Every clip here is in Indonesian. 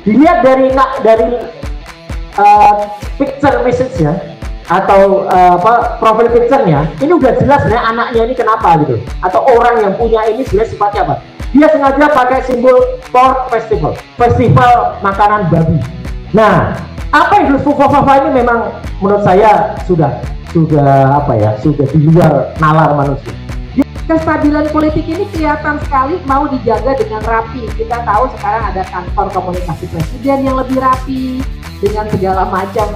Dilihat dari picture message-nya atau profil picture-nya, ini udah jelas sebenarnya anaknya ini kenapa gitu, atau orang yang punya ini sebenarnya sifatnya apa. Dia sengaja pakai simbol pork festival, festival makanan babi. Nah, apa yang disebut Fufafa ini memang menurut saya sudah di luar nalar manusia. Kestabilan politik ini kelihatan sekali mau dijaga dengan rapi. Kita tahu sekarang ada kantor komunikasi presiden yang lebih rapi dengan segala macam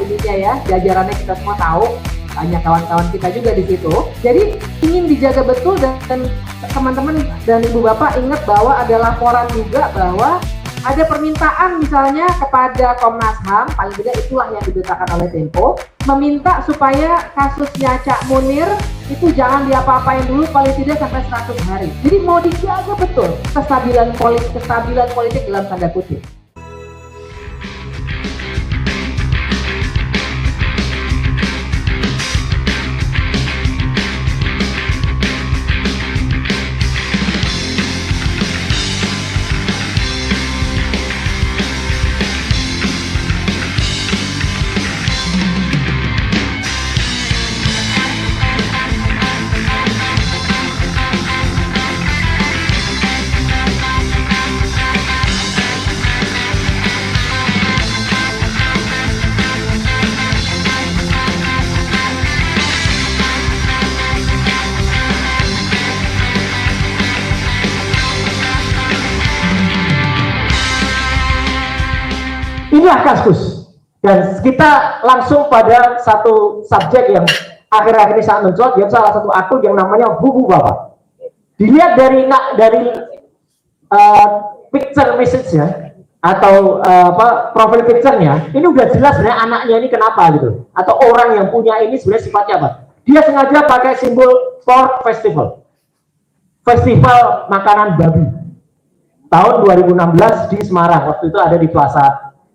ininya ya, jajarannya kita semua tahu, banyak kawan-kawan kita juga di situ. Jadi ingin dijaga betul, dan teman-teman dan ibu bapak ingat bahwa ada laporan juga bahwa ada permintaan misalnya kepada Komnas HAM, paling tidak itulah yang diberitakan oleh Tempo, meminta supaya kasusnya Cak Munir itu jangan diapa-apain dulu paling tidak sampai 100 hari. Jadi mau dijaga betul kestabilan politik dalam tanda kutip. Inilah kasus, dan kita langsung pada satu subjek yang akhir-akhir ini sangat mencuat, yaitu salah satu akun yang namanya Fufafa. Dilihat dari picture message-nya atau profil picture-nya, ini udah jelas sebenarnya anaknya ini kenapa gitu, atau orang yang punya ini sebenarnya sifatnya apa. Dia sengaja pakai simbol pork festival, festival makanan babi, tahun 2016 di Semarang. Waktu itu ada di Plaza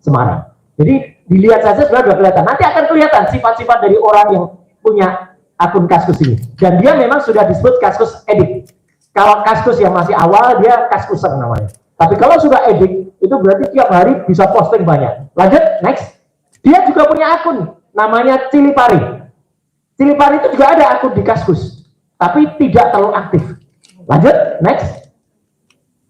Semarang. Jadi dilihat saja sudah kelihatan. Nanti akan kelihatan sifat-sifat dari orang yang punya akun Kaskus ini. Dan dia memang sudah disebut Kaskus edik. Kalau Kaskus yang masih awal, dia Kaskuser namanya. Tapi kalau sudah edik, itu berarti tiap hari bisa posting banyak. Lanjut, next. Dia juga punya akun, namanya Cilipari. Cilipari itu juga ada akun di Kaskus, tapi tidak terlalu aktif. Lanjut, next.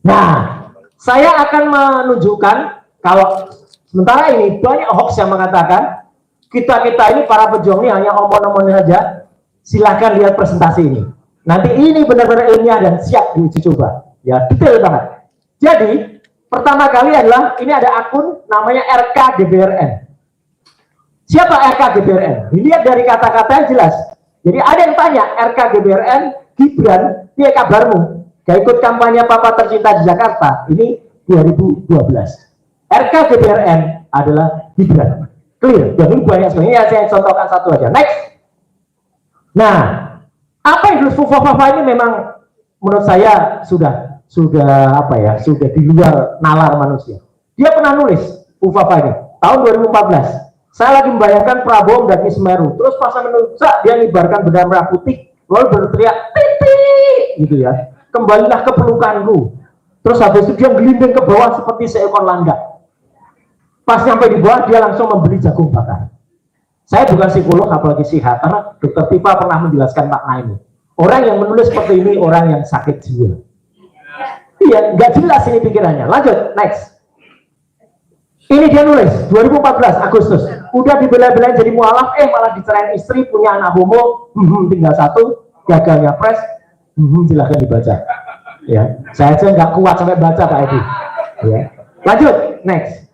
Nah, saya akan menunjukkan kalau sementara ini banyak hoax yang mengatakan kita ini para pejuang ini hanya omong-omong saja. Silahkan lihat presentasi ini. Nanti ini benar-benar ilmiah dan siap diuji coba. Ya, detail banget. Jadi, pertama kali adalah ini ada akun namanya RKGBRN. Siapa RKGBRN? Dilihat dari kata-kata yang jelas. Jadi ada yang tanya, RKGBRN, Gibran, dia kabarmu? Gak ikut kampanye Papa Tercinta di Jakarta. Ini 2012. RKGBRN adalah Gibran. Clear. Dan ini banyak sekali. Ya, saya contohkan satu aja. Next. Nah, apa yang disebut Fufafa ini memang menurut saya sudah di luar nalar manusia. Dia pernah nulis Fufafa ini tahun 2014. Saya lagi membayangkan Prabowo mendaki Semeru. Terus pas menunjuk dia mengibarkan bendera merah putih, lalu berteriak titik gitu ya. Kembalilah ke pelukanku. Terus habis itu dia gelinding ke bawah seperti seekor landak. Pas sampai di bawah dia langsung membeli jagung bakar. Saya bukan psikolog apalagi psikiater, karena Dr. Tifa pernah menjelaskan makna ini. Orang yang menulis seperti ini orang yang sakit jiwa. Iya, nggak jelas ini pikirannya. Lanjut, next. Ini dia nulis 2014 Agustus. Udah dibela-belain jadi mualaf, malah dicerain istri, punya anak homo, tinggal satu, gagalnya pres, silahkan dibaca. Ya, saya aja nggak kuat sampai baca Pak Edi. Ya. Lanjut, next.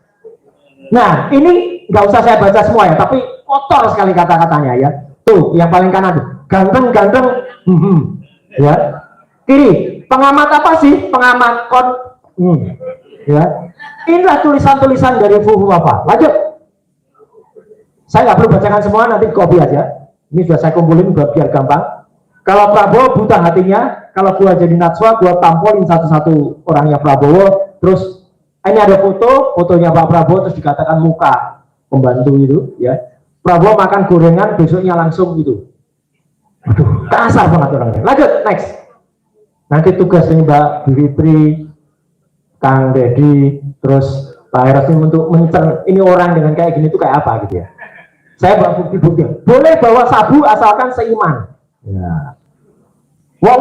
Nah, ini nggak usah saya baca semua ya, tapi kotor sekali kata-katanya ya. Tuh, yang paling kanan tuh, ganteng, ya. Kiri, pengamat apa sih? Pengamat ya. Inilah tulisan-tulisan dari Fufafa. Lanjut. Saya nggak perlu bacakan semua, nanti copy aja. Ini sudah saya kumpulin biar gampang. Kalau Prabowo buta hatinya, kalau gua jadi Najwa, gua tampolin satu-satu orangnya Prabowo. Terus ini ada fotonya Pak Prabowo, terus dikatakan muka pembantu itu, ya. Prabowo makan gorengan, besoknya langsung gitu. Aduh, kasar banget orangnya. Lanjut, next. Nanti tugas ini Mbak Bivitri, Kang Dedi, terus Pak Eros ini untuk mencer ini orang dengan kayak gini itu kayak apa gitu ya. Saya bawa bukti-bukti. Boleh bawa sabu asalkan seiman. Ya. Wok,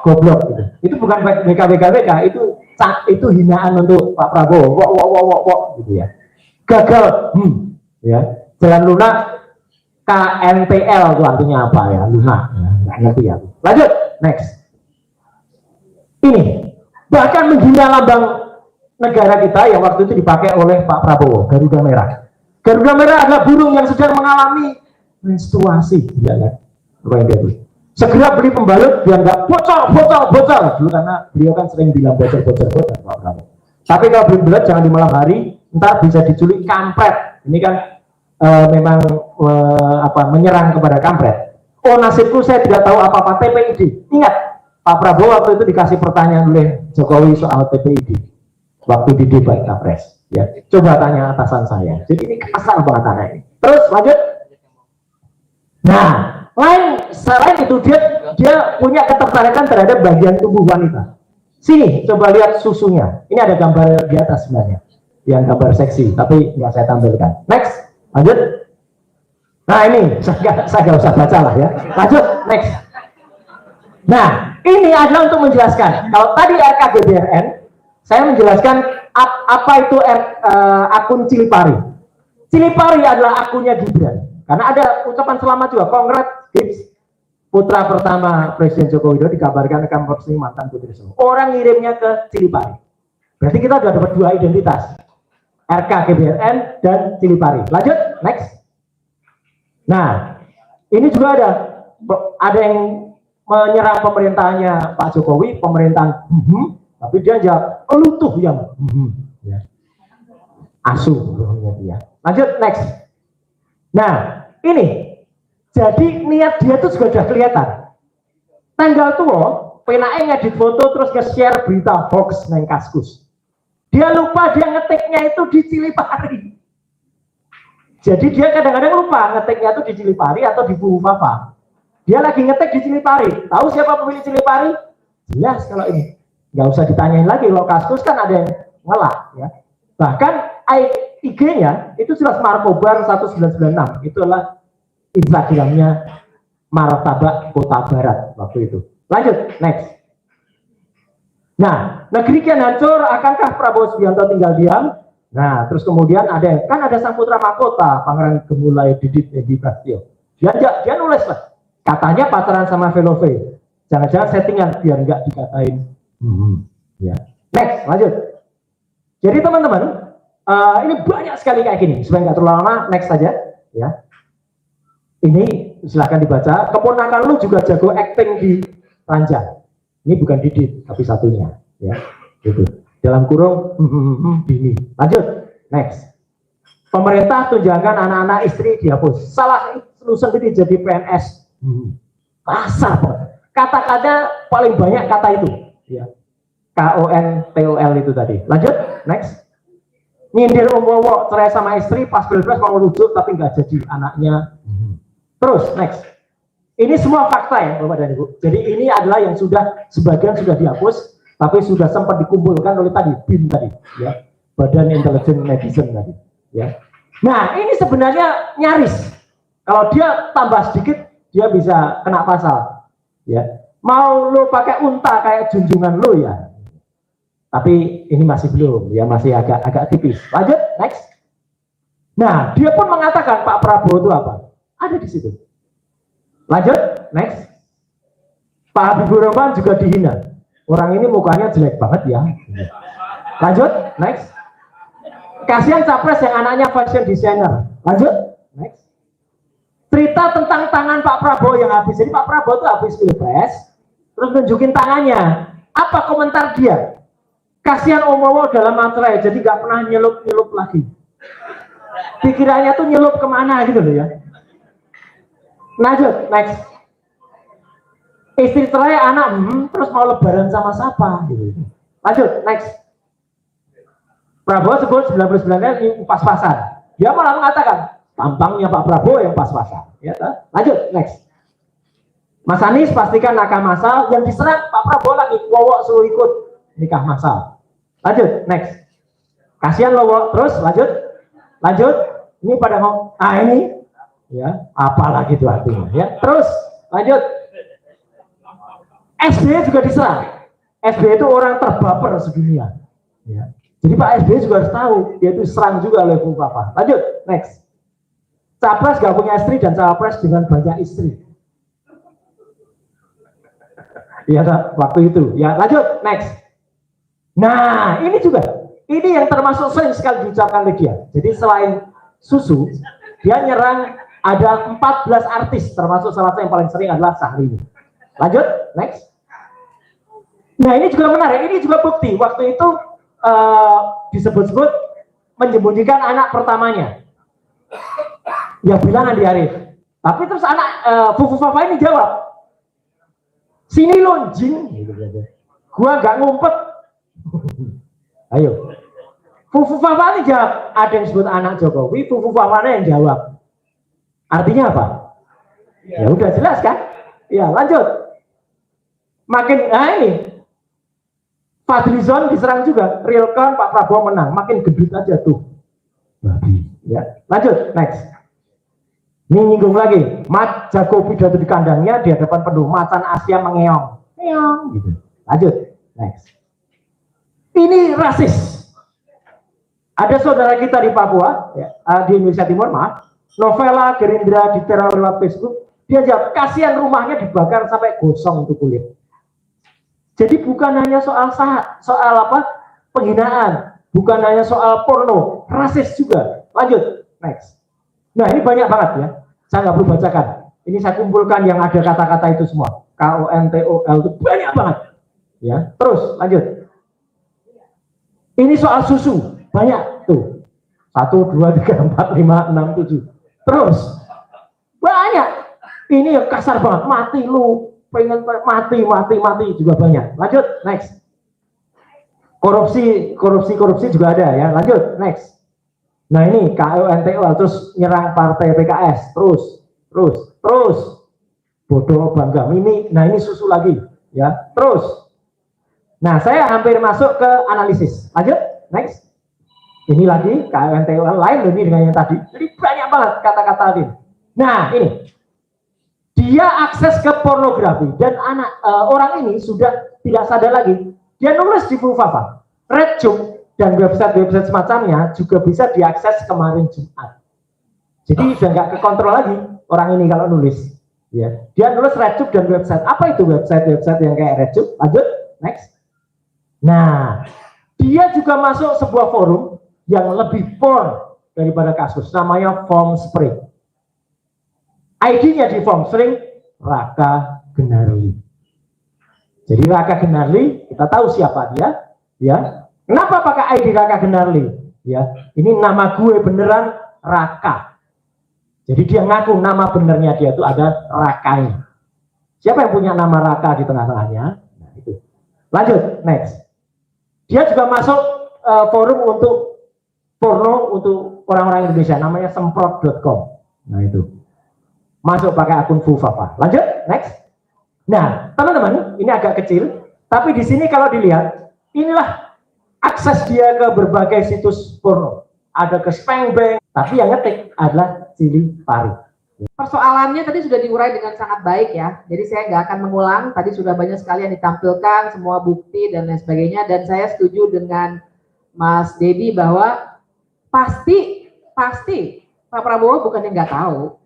goblok gitu. Itu bukan BKWK, itu hinaan untuk Pak Prabowo. Wok gitu ya. Gagal, ya. Jalan lunak KNTL itu artinya apa ya? Lunak, ya. Nggak ngerti ya. Lanjut, next. Ini bahkan menghina lambang negara kita yang waktu itu dipakai oleh Pak Prabowo, Garuda Merah. Garuda Merah adalah burung yang sedang mengalami menstruasi, ya kan? Apa yang dia tulis? Segera beli pembalut biar nggak bocor dulu, karena beliau kan sering bilang bocor Pak Prabowo. Tapi kalau beli pembalut jangan di malam hari, ntar bisa diculik kampret. Ini kan memang menyerang kepada kampret. Oh nasibku saya tidak tahu apa-apa TPID. Ingat Pak Prabowo waktu itu dikasih pertanyaan oleh Jokowi soal TPID waktu di debat Capres. Ya, coba tanya atasan saya. Jadi ini kasar banget anak ini. Terus lanjut. Nah, selain itu dia punya ketertarikan terhadap bagian tubuh wanita. Sini, coba lihat susunya. Ini ada gambar di atas sebenarnya, yang gambar seksi, tapi nggak saya tampilkan. Next, lanjut. Nah ini, saya nggak usah baca lah ya. Lanjut, next. Nah, ini adalah untuk menjelaskan. Kalau tadi RKGBRN, saya menjelaskan apa itu akun Cilipari. Cilipari adalah akunnya Gibran. Karena ada ucapan selamat juga, congrats Gibbs, putra pertama Presiden Joko Widodo dikabarkan akan meresmi mantan putri Solo. Orang ngirimnya ke Cilipari. Berarti kita sudah dapat dua identitas, RKGBRN dan Cilipari. Lanjut, next. Nah, ini juga ada yang menyerang pemerintahnya Pak Jokowi, pemerintahan, tapi dia jawab, lu tuh yang, ya. Asuh, ya. Lanjut, next. Nah, ini jadi niat dia tuh sudah kelihatan. Tanggal tua, penake ngedit foto terus nge-share berita hoax neng Kaskus. Dia lupa dia ngetiknya itu di Cilipari. Jadi dia kadang-kadang lupa ngetiknya itu di Cilipari atau di Buupapa. Dia lagi ngetik di Cilipari. Tahu siapa pemilik Cilipari? Jelas kalau ini. Nggak usah ditanyain lagi. Kalau Kaskus kan ada yang ngelak, ya. Bahkan IG-nya itu jelas Markobar 1996. Itu adalah Instagramnya Martabak Kota Barat waktu itu. Lanjut, next. Nah, negeri kian hancur, akankah Prabowo Subianto tinggal diam? Nah, terus kemudian ada sang putra mahkota, Pangeran Gemulai Didit Edi Prasetyo. Dia nulis lah, katanya pacaran sama Velove. Jangan-jangan settingan biar nggak dikatain. Ya. Next, lanjut. Jadi teman-teman, ini banyak sekali kayak gini. Supaya nggak terlalu lama, next saja. Ya. Ini silahkan dibaca. Keponakan lu juga jago acting di ranjang. Ini bukan Didit, tapi satunya. Ya, gitu. Dalam kurung Dini. Lanjut, next. Pemerintah tunjangan anak-anak istri dihapus. Salah lu sendiri jadi PNS. Kasar. Kata-kata paling banyak kata itu. Ya. KONTOL itu tadi. Lanjut, next. Nyindir Wowo cerai sama istri pas pilpres mau rujuk tapi nggak jadi anaknya. Terus next. Ini semua fakta ya Bapak dan Ibu. Jadi ini adalah yang sebagian sudah dihapus, tapi sudah sempat dikumpulkan oleh tadi BIN tadi, ya, Badan Intelijen Netizen tadi, ya. Nah ini sebenarnya nyaris. Kalau dia tambah sedikit, dia bisa kena pasal, ya. Mau lo pakai unta kayak junjungan lo ya. Tapi ini masih belum, ya masih agak tipis. Lanjut, next. Nah dia pun mengatakan Pak Prabowo itu apa? Ada di situ. Lanjut, next. Pak Habibur Rahman juga dihina. Orang ini mukanya jelek banget ya. Lanjut, next. Kasihan capres yang anaknya fashion designer. Lanjut, next. Cerita tentang tangan Pak Prabowo yang habis. Jadi Pak Prabowo itu habis pilpres, terus nunjukin tangannya. Apa komentar dia? Kasihan Omowo dalam materai, jadi nggak pernah nyelup lagi. Pikirannya tuh nyelup kemana gitu loh ya. Lanjut, next. Istri cerai, anak, terus mau lebaran sama siapa? Gitu. Lanjut, next. Prabowo sebut 99-nya ini pas-pasan. Dia malah mengatakan, tampangnya Pak Prabowo yang pas-pasan. Ya, lanjut, next. Mas Anies pastikan nakah massal, yang diserang Pak Prabowo lagi, Wowo suruh ikut nikah massal. Lanjut, next. Kasihan loh, Wo. Terus lanjut. Ini pada ngomong, ini ya, apalagi itu artinya ya. Terus lanjut. SBY juga diserang. SBY itu orang terbaper sedunia. Ya. Jadi Pak SBY juga harus tahu, dia itu diserang juga oleh Bung Papa. Lanjut, next. Capres gak punya istri dan cawapres dengan banyak istri. Ya, waktu itu. Ya, lanjut, next. Nah, ini juga. Ini yang termasuk sering sekali diucapkan oleh dia. Jadi selain susu, dia nyerang ada 14 artis, termasuk salah satu yang paling sering adalah Syahrini. Lanjut, next. Nah, ini juga menarik. Ini juga bukti. Waktu itu disebut-sebut menyembunyikan anak pertamanya. Ya bilang Andi Arief. Tapi terus anak Fufu Fafa ini jawab, sini lonjing. Gua nggak ngumpet. Ayo. Fufu Fafa ini jawab, ada yang sebut anak Jokowi, Fufu Fafa yang jawab. Artinya apa? Ya udah jelas kan? Ya lanjut. Makin, ini Fadlizon diserang juga, Realcon Pak Prabowo menang, makin gendut aja tuh. Ya, lanjut, next. Ini nyinggung lagi, Mat jago pidato di kandangnya di hadapan penuh, macan Asia mengeong. Gitu. Lanjut, next. Ini rasis. Ada saudara kita di Papua, ya, di Indonesia Timur, Novela Gerindra diteror lewat Facebook, dia jawab, kasihan rumahnya dibakar sampai gosong untuk kulit. Jadi bukan hanya soal penghinaan, bukan hanya soal porno, rasis juga. Lanjut, next. Nah ini banyak banget ya, saya nggak perlu bacakan. Ini saya kumpulkan yang ada kata-kata itu semua. KONTOL itu banyak banget. Ya, terus lanjut. Ini soal susu, banyak tuh. 1, 2, 3, 4, 5, 6, 7. Terus banyak. Ini yang kasar banget, mati lu. Pengen mati juga banyak. Lanjut, next. Korupsi juga ada ya. Lanjut, next. Nah ini KONTOL terus nyerang partai PKS, terus bodoh bangga. Ini susu lagi ya. Terus. Nah saya hampir masuk ke analisis. Lanjut, next. Ini lagi KONTOL lain ini dengan yang tadi. Jadi banyak banget kata-kata ini. Nah ini. Dia akses ke pornografi dan orang ini sudah tidak sadar lagi. Dia nulis di Fufafa, RedTube dan website-website semacamnya juga bisa diakses kemarin Jumat. Jadi sudah nggak kekontrol lagi orang ini kalau nulis. Ya, dia nulis RedTube dan website. Apa itu website yang kayak RedTube? Lanjut, next. Nah, dia juga masuk sebuah forum yang lebih porn daripada kasus, namanya Formspring. ID-nya di Formspring Raka Gunarli. Jadi Raka Gunarli, kita tahu siapa dia, ya. Kenapa pakai ID Raka Gunarli? Ya, ini nama gue beneran Raka. Jadi dia ngaku nama benernya dia itu ada Rakanya. Siapa yang punya nama Raka di tengah-tengahnya? Nah, itu. Lanjut, next. Dia juga masuk forum untuk porno untuk orang-orang Indonesia, namanya semprot.com. Nah itu. Masuk pakai akun Fufafa. Lanjut, next. Nah, teman-teman, ini agak kecil, tapi di sini kalau dilihat, inilah akses dia ke berbagai situs porno. Ada ke Spangbang, tapi yang ngetik adalah Cili Pari. Persoalannya tadi sudah diurai dengan sangat baik ya. Jadi saya nggak akan mengulang. Tadi sudah banyak sekali yang ditampilkan, semua bukti dan lain sebagainya. Dan saya setuju dengan Mas Dedi bahwa pasti Pak Prabowo bukan yang nggak tahu.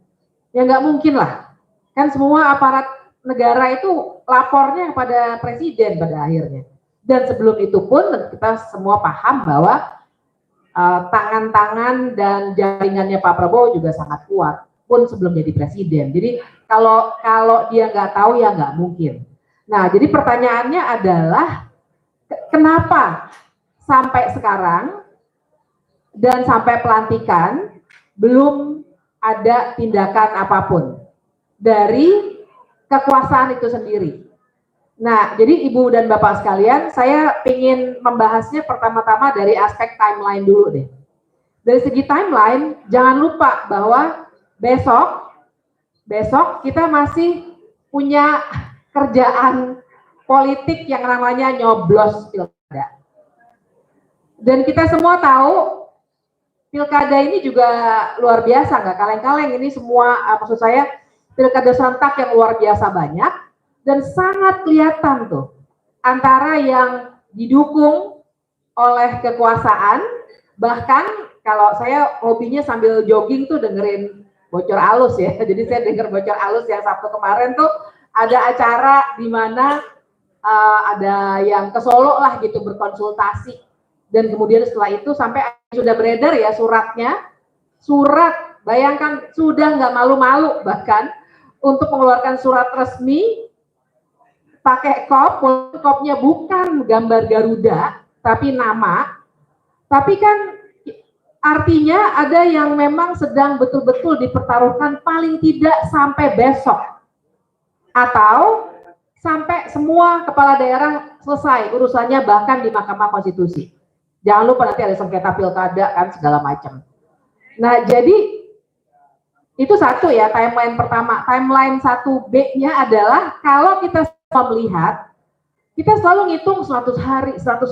Ya nggak mungkin lah, kan semua aparat negara itu lapornya kepada presiden pada akhirnya. Dan sebelum itu pun kita semua paham bahwa tangan-tangan dan jaringannya Pak Prabowo juga sangat kuat pun sebelum jadi presiden. Jadi kalau dia nggak tahu ya nggak mungkin. Nah jadi pertanyaannya adalah kenapa sampai sekarang dan sampai pelantikan belum ada tindakan apapun dari kekuasaan itu sendiri. Nah, jadi Ibu dan Bapak sekalian, saya ingin membahasnya pertama-tama dari aspek timeline dulu deh. Dari segi timeline, jangan lupa bahwa besok kita masih punya kerjaan politik yang namanya nyoblos pilkada. Dan kita semua tahu pilkada ini juga luar biasa, nggak kaleng-kaleng ini semua, maksud saya pilkada serentak yang luar biasa banyak dan sangat kelihatan tuh antara yang didukung oleh kekuasaan, bahkan kalau saya hobinya sambil jogging tuh dengerin bocor alus ya, jadi saya denger bocor alus yang Sabtu kemarin tuh ada acara di mana ada yang ke Solo lah gitu berkonsultasi, dan kemudian setelah itu sampai sudah beredar ya surat, bayangkan sudah nggak malu-malu bahkan untuk mengeluarkan surat resmi pakai kopnya bukan gambar Garuda tapi nama, tapi kan artinya ada yang memang sedang betul-betul dipertaruhkan paling tidak sampai besok atau sampai semua kepala daerah selesai urusannya bahkan di Mahkamah Konstitusi. Jangan lupa nanti ada sengketa pilkada kan segala macam. Nah jadi itu satu ya timeline pertama. Timeline 1B-nya adalah kalau kita melihat, kita selalu ngitung 100 hari. 100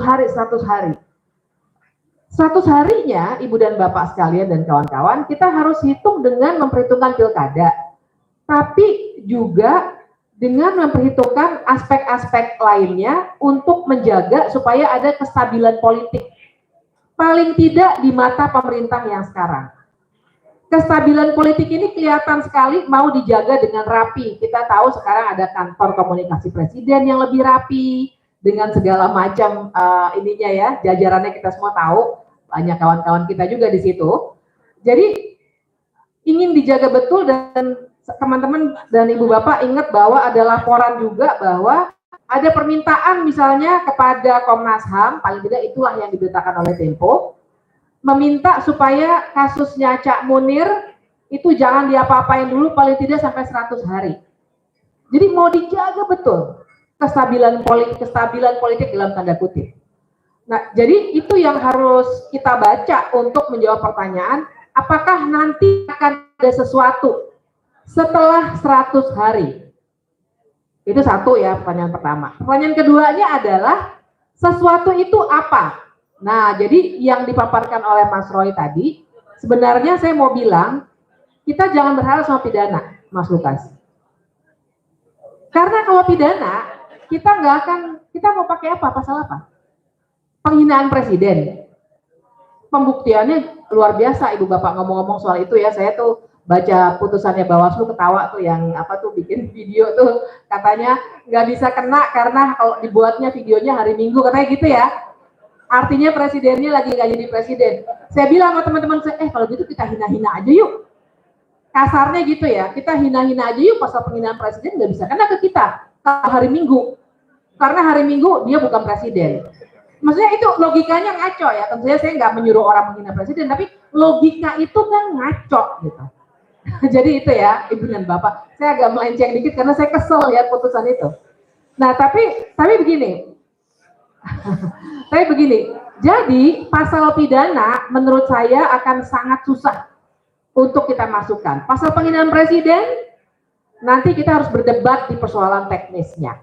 harinya Ibu dan Bapak sekalian dan kawan-kawan, kita harus hitung dengan memperhitungkan pilkada. Tapi juga dengan memperhitungkan aspek-aspek lainnya untuk menjaga supaya ada kestabilan politik. Paling tidak di mata pemerintah yang sekarang. Kestabilan politik ini kelihatan sekali mau dijaga dengan rapi. Kita tahu sekarang ada kantor komunikasi presiden yang lebih rapi, dengan segala macam ininya ya, jajarannya kita semua tahu, banyak kawan-kawan kita juga di situ. Jadi ingin dijaga betul dan teman-teman dan Ibu Bapak ingat bahwa ada laporan juga bahwa ada permintaan misalnya kepada Komnas HAM, paling tidak itulah yang diberitakan oleh Tempo, meminta supaya kasusnya Cak Munir itu jangan diapa-apain dulu paling tidak sampai 100 hari. Jadi mau dijaga betul kestabilan politik dalam tanda kutip. Nah, jadi itu yang harus kita baca untuk menjawab pertanyaan, apakah nanti akan ada sesuatu setelah 100 hari? Itu satu ya, pertanyaan pertama. Pertanyaan keduanya adalah, sesuatu itu apa? Nah, jadi yang dipaparkan oleh Mas Roy tadi, sebenarnya saya mau bilang, kita jangan berharap sama pidana, Mas Lukas. Karena kalau pidana, kita nggak akan, kita mau pakai apa, pasal apa? Penghinaan presiden. Pembuktiannya luar biasa, Ibu Bapak ngomong-ngomong soal itu ya, saya tuh baca putusannya Bawaslu ketawa tuh yang apa tuh bikin video tuh katanya nggak bisa kena karena kalau dibuatnya videonya hari Minggu katanya gitu ya, artinya presidennya lagi nggak jadi presiden. Saya bilang sama teman-teman saya, kalau gitu kita hina-hina aja yuk, kasarnya gitu ya, kita hina-hina aja yuk, pasal penghinaan presiden nggak bisa kena ke kita kalau hari Minggu, karena hari Minggu dia bukan presiden. Maksudnya itu logikanya ngaco ya, tentunya saya nggak menyuruh orang menghina presiden, tapi logika itu kan ngaco gitu. Jadi itu ya, Ibu dan Bapak. Saya agak melenceng dikit karena saya kesel lihat putusan itu. Nah, tapi begini. Jadi pasal pidana menurut saya akan sangat susah untuk kita masukkan. Pasal penghinaan presiden nanti kita harus berdebat di persoalan teknisnya.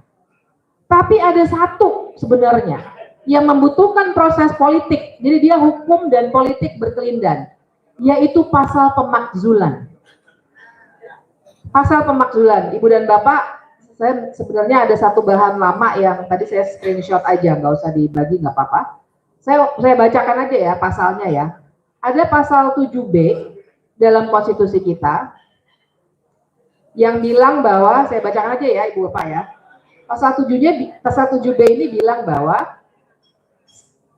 Tapi ada satu sebenarnya yang membutuhkan proses politik. Jadi dia hukum dan politik berkelindan, yaitu pasal pemakzulan. Pasal pemakzulan, Ibu dan Bapak, saya sebenarnya ada satu bahan lama yang tadi saya screenshot aja, nggak usah dibagi, nggak apa-apa. Saya bacakan aja ya pasalnya ya. Ada pasal 7B dalam konstitusi kita yang bilang bahwa, saya bacakan aja ya Ibu Bapak ya. Pasal 7B ini bilang bahwa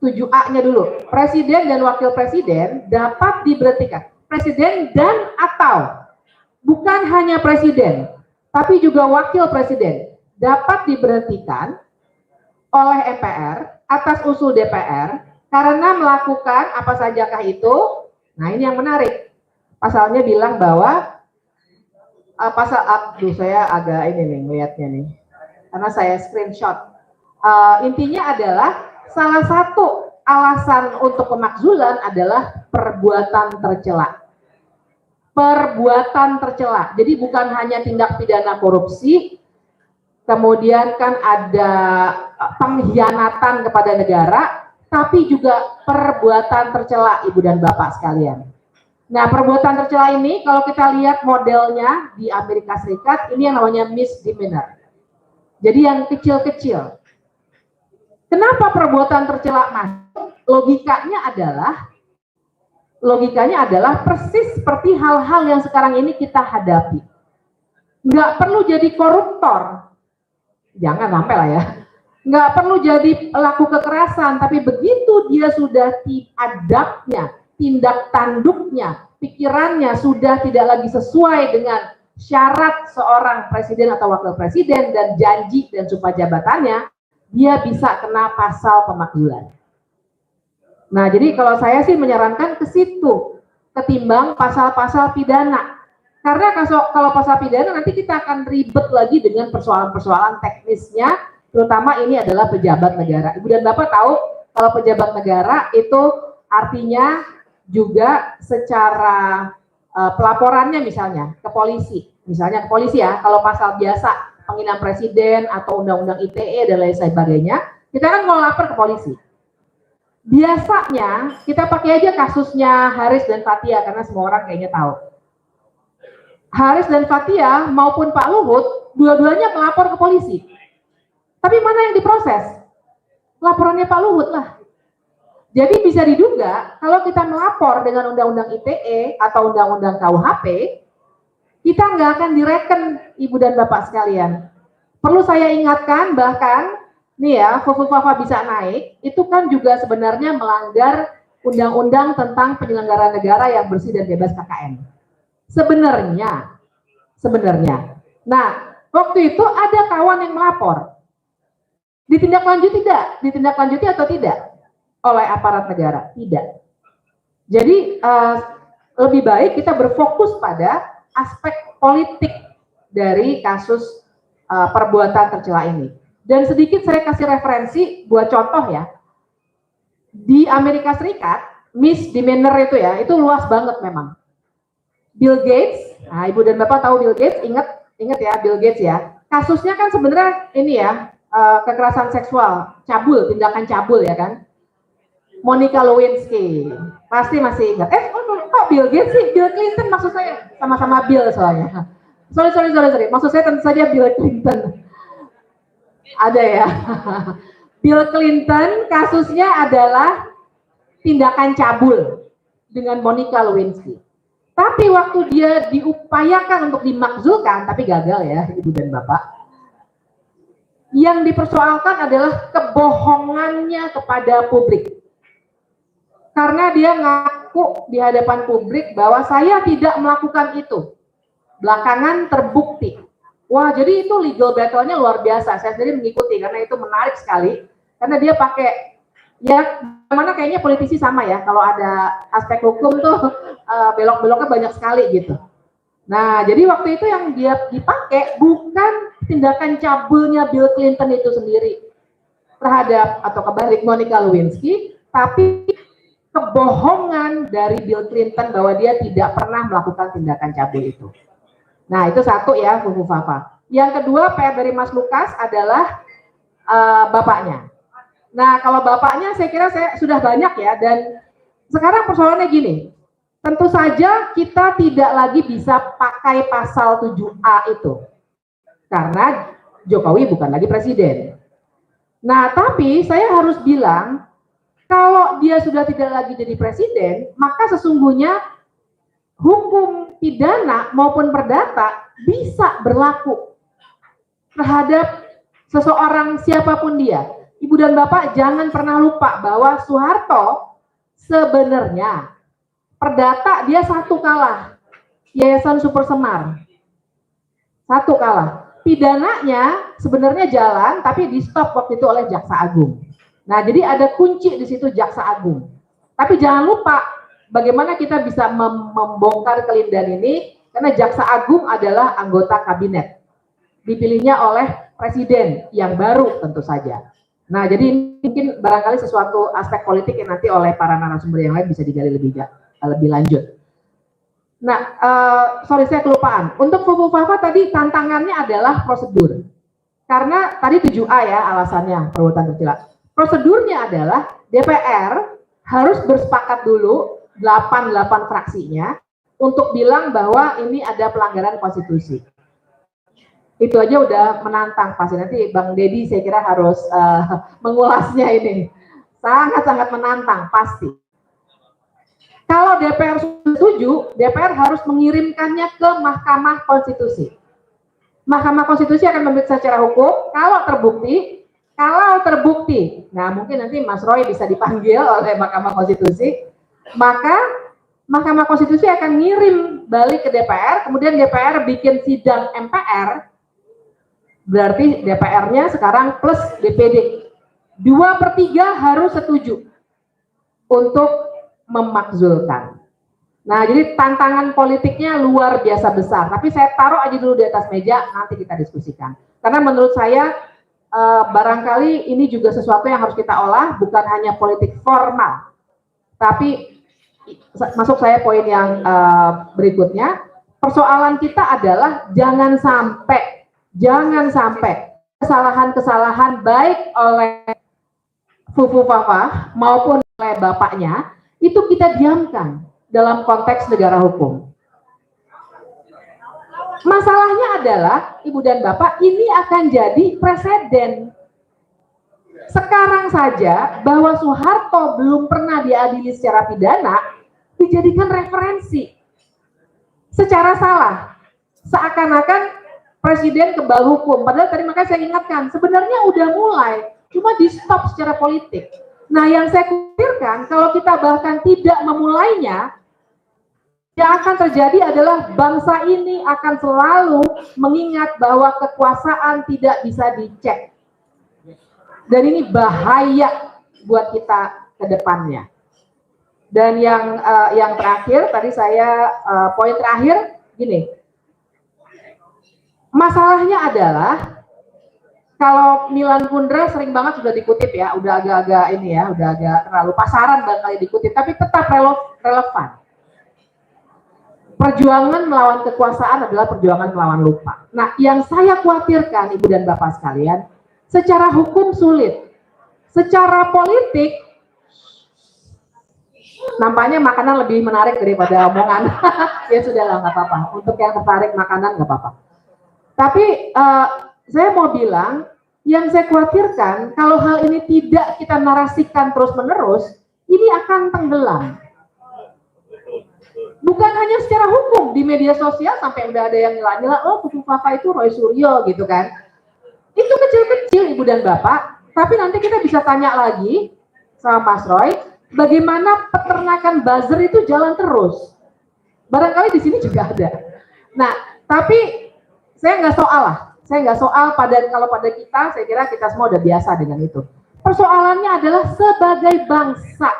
7A-nya dulu, presiden dan wakil presiden dapat diberhentikan. Presiden dan atau bukan hanya presiden, tapi juga wakil presiden dapat diberhentikan oleh MPR atas usul DPR karena melakukan apa sajakah itu. Nah, ini yang menarik. Pasalnya bilang bahwa saya agak ini nih melihatnya nih, karena saya screenshot. Intinya adalah salah satu alasan untuk pemakzulan adalah perbuatan tercela. Perbuatan tercela. Jadi bukan hanya tindak pidana korupsi, kemudian kan ada pengkhianatan kepada negara, tapi juga perbuatan tercela Ibu dan Bapak sekalian. Nah, perbuatan tercela ini kalau kita lihat modelnya di Amerika Serikat, ini yang namanya misdemeanor. Jadi yang kecil-kecil. Kenapa perbuatan tercela masuk? Logikanya adalah persis seperti hal-hal yang sekarang ini kita hadapi. Nggak perlu jadi koruptor, jangan sampai lah ya. Nggak perlu jadi pelaku kekerasan, tapi begitu dia sudah adabnya, tindak tanduknya, pikirannya sudah tidak lagi sesuai dengan syarat seorang presiden atau wakil presiden dan janji dan sumpah jabatannya, dia bisa kena pasal pemakzulan. Nah, jadi kalau saya sih menyarankan ke situ ketimbang pasal-pasal pidana. Karena kalau pasal pidana nanti kita akan ribet lagi dengan persoalan-persoalan teknisnya, terutama ini adalah pejabat negara. Ibu dan Bapak tahu kalau pejabat negara itu artinya juga secara pelaporannya misalnya ke polisi. Misalnya ke polisi ya, kalau pasal biasa penghinaan presiden atau undang-undang ITE dan lain sebagainya, kita kan mau lapor ke polisi. Biasanya kita pakai aja kasusnya Haris dan Fathia karena semua orang kayaknya tahu. Haris dan Fathia maupun Pak Luhut dua-duanya melapor ke polisi. Tapi mana yang diproses? Laporannya Pak Luhut lah. Jadi bisa diduga kalau kita melapor dengan undang-undang ITE atau undang-undang KUHP, kita nggak akan direken Ibu dan Bapak sekalian. Perlu saya ingatkan bahkan nih ya, Fufufafa bisa naik, itu kan juga sebenarnya melanggar undang-undang tentang penyelenggaraan negara yang bersih dan bebas KKN. Sebenarnya. Nah, waktu itu ada kawan yang melapor. Ditindaklanjuti tidak? Ditindaklanjuti atau tidak? Oleh aparat negara? Tidak. Jadi, lebih baik kita berfokus pada aspek politik dari kasus perbuatan tercela ini. Dan sedikit saya kasih referensi buat contoh ya. Di Amerika Serikat, misdemeanor itu luas banget memang. Bill Gates, nah Ibu dan Bapak tahu Bill Gates, ingat ya Bill Gates ya. Kasusnya kan sebenarnya ini ya, kekerasan seksual, tindakan cabul ya kan. Monica Lewinsky, pasti masih ingat. Kok Bill Gates sih? Bill Clinton maksud saya, sama-sama Bill soalnya. Sorry. Maksud saya tentu saja Bill Clinton. Ada ya. Bill Clinton kasusnya adalah tindakan cabul dengan Monica Lewinsky. Tapi waktu dia diupayakan untuk dimakzulkan, tapi gagal ya Ibu dan Bapak. Yang dipersoalkan adalah kebohongannya kepada publik. Karena dia ngaku di hadapan publik bahwa saya tidak melakukan itu. Belakangan terbukti. Wah, jadi itu legal battle-nya luar biasa. Saya sendiri mengikuti karena itu menarik sekali. Karena dia pakai, ya mana kayaknya politisi sama ya. Kalau ada aspek hukum tuh belok-beloknya banyak sekali gitu. Nah, jadi waktu itu yang dia dipakai bukan tindakan cabulnya Bill Clinton itu sendiri terhadap atau kebalik Monica Lewinsky, tapi kebohongan dari Bill Clinton bahwa dia tidak pernah melakukan tindakan cabul itu. Nah, itu satu ya, Fufufafa. Yang kedua, PR dari Mas Lukas adalah bapaknya. Nah, kalau bapaknya saya kira sudah banyak ya, dan sekarang persoalannya gini, tentu saja kita tidak lagi bisa pakai pasal 7A itu, karena Jokowi bukan lagi presiden. Nah, tapi saya harus bilang, kalau dia sudah tidak lagi jadi presiden, maka sesungguhnya hukum pidana maupun perdata bisa berlaku terhadap seseorang siapapun dia. Ibu dan Bapak jangan pernah lupa bahwa Soeharto sebenarnya perdata dia satu kalah, Yayasan Super Semar. Satu kalah. Pidananya sebenarnya jalan tapi di stop waktu itu oleh Jaksa Agung. Nah, jadi ada kunci di situ Jaksa Agung. Tapi jangan lupa bagaimana kita bisa membongkar kelindahan ini, karena Jaksa Agung adalah anggota kabinet. Dipilihnya oleh presiden yang baru tentu saja. Nah, jadi mungkin barangkali sesuatu aspek politik yang nanti oleh para narasumber yang lain bisa digali lebih lanjut. Nah, sorry saya kelupaan. Untuk Fufufafa tadi tantangannya adalah prosedur. Karena tadi 7A ya alasannya perbuatan tercela. Prosedurnya adalah DPR harus bersepakat dulu 8 fraksinya untuk bilang bahwa ini ada pelanggaran konstitusi. Itu aja udah menantang pasti. Nanti Bang Deddy saya kira harus mengulasnya ini. Sangat-sangat menantang pasti. Kalau DPR setuju, DPR harus mengirimkannya ke Mahkamah Konstitusi. Mahkamah Konstitusi akan memeriksa secara hukum. Kalau terbukti, nah mungkin nanti Mas Roy bisa dipanggil oleh Mahkamah Konstitusi, maka Mahkamah Konstitusi akan ngirim balik ke DPR, kemudian DPR bikin sidang MPR, berarti DPR-nya sekarang plus DPD. 2/3 harus setuju untuk memakzulkan. Nah, jadi tantangan politiknya luar biasa besar. Tapi saya taruh aja dulu di atas meja, nanti kita diskusikan. Karena menurut saya barangkali ini juga sesuatu yang harus kita olah, bukan hanya politik formal. Tapi masuk saya poin yang berikutnya, persoalan kita adalah jangan sampai kesalahan-kesalahan baik oleh Fufu Fafa maupun oleh bapaknya itu kita diamkan dalam konteks negara hukum. Masalahnya adalah, Ibu dan Bapak, ini akan jadi presiden. Sekarang saja bahwa Soeharto belum pernah diadili secara pidana dijadikan referensi secara salah. Seakan-akan presiden kebal hukum. Padahal tadi makanya saya ingatkan, sebenarnya udah mulai, cuma di stop secara politik. Nah, yang saya khawatirkan kalau kita bahkan tidak memulainya, yang akan terjadi adalah bangsa ini akan selalu mengingat bahwa kekuasaan tidak bisa dicek. Dan ini bahaya buat kita ke depannya. Dan yang terakhir, tadi saya poin terakhir gini. Masalahnya adalah kalau Milan Kundera sering banget sudah dikutip ya, udah agak-agak ini ya, udah agak terlalu pasaran barangkali dikutip, tapi tetap relevan. Perjuangan melawan kekuasaan adalah perjuangan melawan lupa. Nah, yang saya khawatirkan Ibu dan Bapak sekalian, secara hukum sulit, secara politik nampaknya makanan lebih menarik daripada omongan. Ya sudahlah, nggak apa-apa. Untuk yang tertarik makanan nggak apa-apa. Tapi saya mau bilang, yang saya khawatirkan kalau hal ini tidak kita narasikan terus-menerus, ini akan tenggelam. Bukan hanya secara hukum, di media sosial sampai udah ada yang nyela-nyela, oh Fufu Fafa itu Roy Suryo gitu kan. Itu kecil-kecil Ibu dan Bapak, tapi nanti kita bisa tanya lagi sama Mas Roy, bagaimana peternakan buzzer itu jalan terus. Barangkali di sini juga ada. Nah, tapi saya nggak soal kalau pada kita, saya kira kita semua udah biasa dengan itu. Persoalannya adalah sebagai bangsa.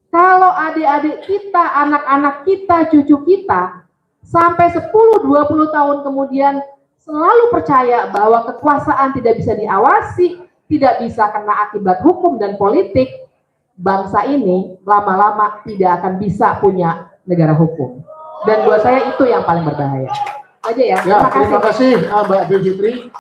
Kalau adik-adik kita, anak-anak kita, cucu kita, sampai 10-20 tahun kemudian selalu percaya bahwa kekuasaan tidak bisa diawasi, tidak bisa kena akibat hukum dan politik, bangsa ini lama-lama tidak akan bisa punya negara hukum. Dan buat saya itu yang paling berbahaya. Aja ya. Terima kasih Mbak Bivitri.